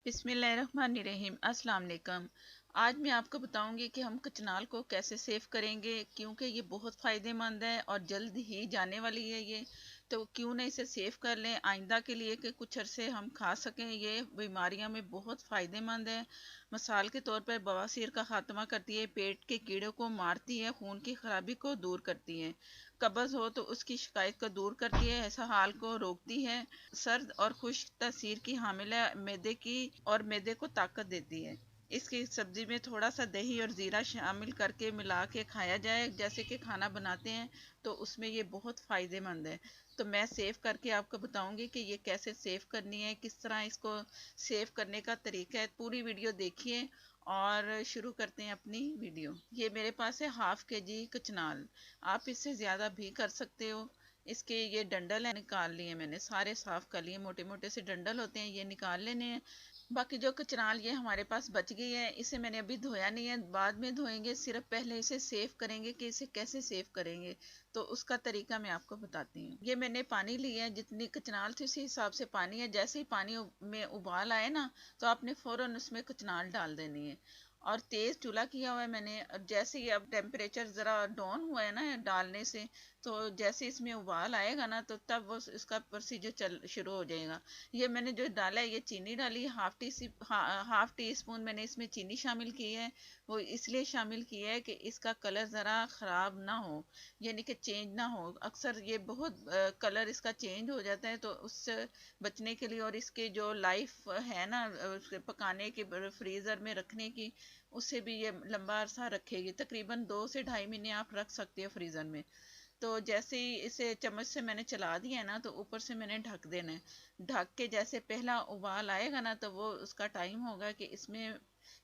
बिस्मिल्लाहिर्रहमानिर्रहीम अस्सलाम वालेकुम। आज मैं आपको बताऊंगी कि हम कचनाल को कैसे सेव करेंगे, क्योंकि ये बहुत फ़ायदेमंद है और जल्द ही जाने वाली है ये। तो क्यों ना इसे सेव कर लें आइंदा के लिए कि कुछ अरसे हम खा सकें। ये बीमारियों में बहुत फ़ायदेमंद है। मिसाल के तौर पर बवासीर का ख़ात्मा करती है, पेट के कीड़ों को मारती है, खून की खराबी को दूर करती है, कब्ज़ हो तो उसकी शिकायत को दूर करती है, ऐसा हाल को रोकती है, सर्द और खुश्क तासीर की हामिला मैदे की और मैदे को ताकत देती है। इसकी सब्ज़ी में थोड़ा सा दही और ज़ीरा शामिल करके मिला के खाया जाए, जैसे कि खाना बनाते हैं, तो उसमें ये बहुत फ़ायदेमंद है। तो मैं सेव करके आपको बताऊंगी कि ये कैसे सेव करनी है, किस तरह इसको सेव करने का तरीका है। पूरी वीडियो देखिए और शुरू करते हैं अपनी वीडियो। ये मेरे पास है ½ kg कचनाल। आप इससे ज़्यादा भी कर सकते हो। इसके ये डंडल है, निकाल लिए मैंने, सारे साफ़ कर लिए, मोटे मोटे से डंडल होते हैं, ये निकाल लेने हैं। बाकी जो कचनाल ये हमारे पास बच गई है, इसे मैंने अभी धोया नहीं है, बाद में धोएंगे। सिर्फ पहले इसे सेव करेंगे कि इसे कैसे सेव करेंगे, तो उसका तरीका मैं आपको बताती हूँ। ये मैंने पानी लिया है, जितनी कचनाल थी उसी हिसाब से पानी है। जैसे ही पानी में उबाल आए ना, तो आपने फ़ौरन उसमें कचनाल डाल देनी है और तेज़ चूल्हा किया हुआ है मैंने। जैसे ही अब टेम्परेचर ज़रा डाउन हुआ है ना डालने से, तो जैसे इसमें उबाल आएगा ना, तो तब वो इसका प्रोसीजर चल शुरू हो जाएगा। ये मैंने जो डाला है, ये चीनी डाली है, हाफ टी स्पून मैंने इसमें चीनी शामिल की है। वो इसलिए शामिल की है कि इसका कलर ज़रा ख़राब ना हो, यानी कि चेंज ना हो। अक्सर ये बहुत कलर इसका चेंज हो जाता है, तो उससे बचने के लिए और इसके जो लाइफ है ना उसके पकाने की, फ्रीज़र में रखने की, उससे भी ये लंबा अरसा रखेगी। तकरीबन 2 से ढाई महीने आप रख सकते हो फ्रीज़र में। तो जैसे ही इसे चम्मच से मैंने चला दिया है ना, तो ऊपर से मैंने ढक देना है। ढक के जैसे पहला उबाल आएगा ना, तो वो उसका टाइम होगा कि इसमें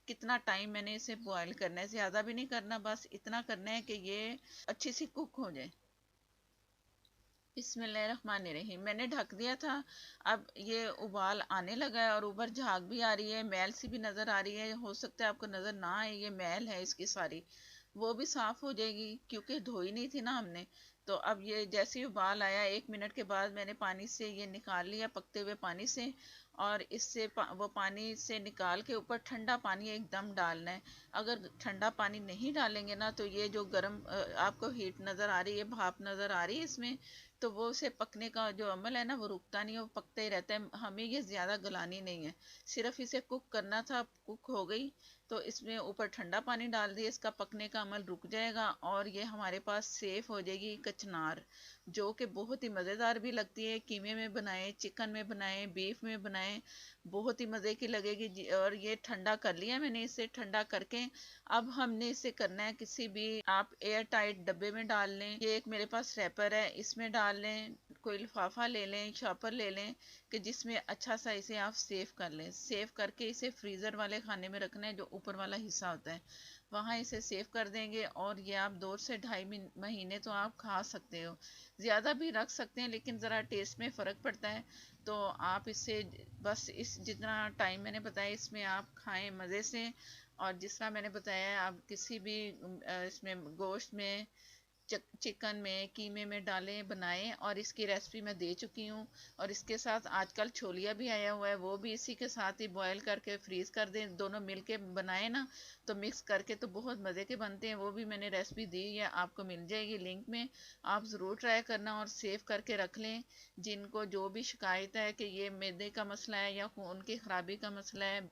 कितना टाइम मैंने इसे बॉयल करना है। ज़्यादा भी नहीं करना, बस इतना करना है कि ये अच्छी सी कुक हो जाए। बिस्मिल्लाहिर्रहमानिर्रहीम। मैंने ढक दिया था। अब ये उबाल आने लगा है और ऊपर झाग भी आ रही है, मैल सी भी नज़र आ रही है। हो सकता है आपको नज़र ना आए, ये मैल है इसकी सारी, वो भी साफ़ हो जाएगी क्योंकि धोई नहीं थी ना हमने। तो अब ये जैसे ही उबाल आया, 1 मिनट के बाद मैंने पानी से ये निकाल लिया, पकते हुए पानी से। और इससे वो पानी से निकाल के ऊपर ठंडा पानी एकदम डालना है। अगर ठंडा पानी नहीं डालेंगे ना, तो ये जो गर्म आपको हीट नज़र आ रही है, भाप नज़र आ रही है इसमें, तो वो उसे पकने का जो अमल है ना, वो रुकता नहीं है, वो पकता ही रहता है। हमें ये ज़्यादा गलानी नहीं है, सिर्फ इसे कुक करना था। कुक हो गई तो इसमें ऊपर ठंडा पानी डाल दिए, इसका पकने का अमल रुक जाएगा और ये हमारे पास सेफ हो जाएगी कचनार, जो कि बहुत ही मज़ेदार भी लगती है। कीमे में बनाएं, चिकन में बनाएं, बीफ में बनाएं, बहुत ही मज़े की लगेगी। और ये ठंडा कर लिया मैंने, इसे ठंडा करके अब हमने इसे करना है किसी भी, आप एयर टाइट डब्बे में डाल लें। ये एक मेरे पास रैपर है, इसमें डाल लें। कोई लिफाफा ले लें, शॉपर ले लें, कि जिसमें अच्छा सा इसे आप सेव कर लें। सेव करके इसे फ्रीज़र वाले खाने में रखना है, जो ऊपर वाला हिस्सा होता है, वहाँ इसे सेव कर देंगे। और ये आप 2 से ढाई महीने तो आप खा सकते हो। ज़्यादा भी रख सकते हैं, लेकिन ज़रा टेस्ट में फ़र्क पड़ता है। तो आप इसे बस इस जितना टाइम मैंने बताया इसमें आप खाएं मज़े से। और जिस तरह मैंने बताया, आप किसी भी इसमें गोश्त में, चिकन में, कीमे में डालें, बनाएं। और इसकी रेसिपी मैं दे चुकी हूँ। और इसके साथ आजकल छोलिया भी आया हुआ है, वो भी इसी के साथ ही बॉयल करके फ्रीज़ कर दें। दोनों मिल के बनाए ना, तो मिक्स करके तो बहुत मज़े के बनते हैं। वो भी मैंने रेसिपी दी है, आपको मिल जाएगी लिंक में। आप ज़रूर ट्राई करना और सेव करके रख लें। जिनको जो भी शिकायत है कि ये मैदे का मसला है या खून की खराबी का मसला है,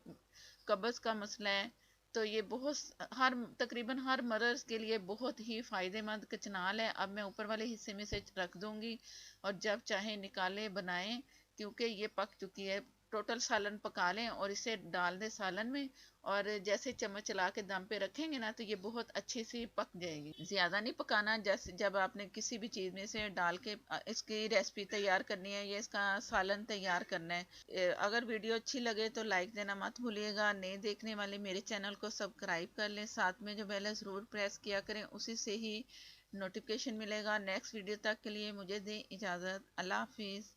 कब्ज़ का मसला है, तो ये बहुत हर तकरीबन हर मर्ज़ के लिए बहुत ही फ़ायदेमंद कचनाल है। अब मैं ऊपर वाले हिस्से में से रख दूँगी और जब चाहे निकालें, बनाएं, क्योंकि ये पक चुकी है। टोटल सालन पका लें और इसे डाल दें सालन में, और जैसे चम्मच चला के दम पे रखेंगे ना, तो ये बहुत अच्छी सी पक जाएगी। ज़्यादा नहीं पकाना। जैसे जब आपने किसी भी चीज़ में से डाल के इसकी रेसिपी तैयार करनी है या इसका सालन तैयार करना है। अगर वीडियो अच्छी लगे तो लाइक देना मत भूलिएगा। नए देखने वाले मेरे चैनल को सब्सक्राइब कर लें, साथ में जो बेल है ज़रूर प्रेस किया करें, उसी से ही नोटिफिकेशन मिलेगा। नेक्स्ट वीडियो तक के लिए मुझे दें इजाज़त। अल्लाह हाफिज़।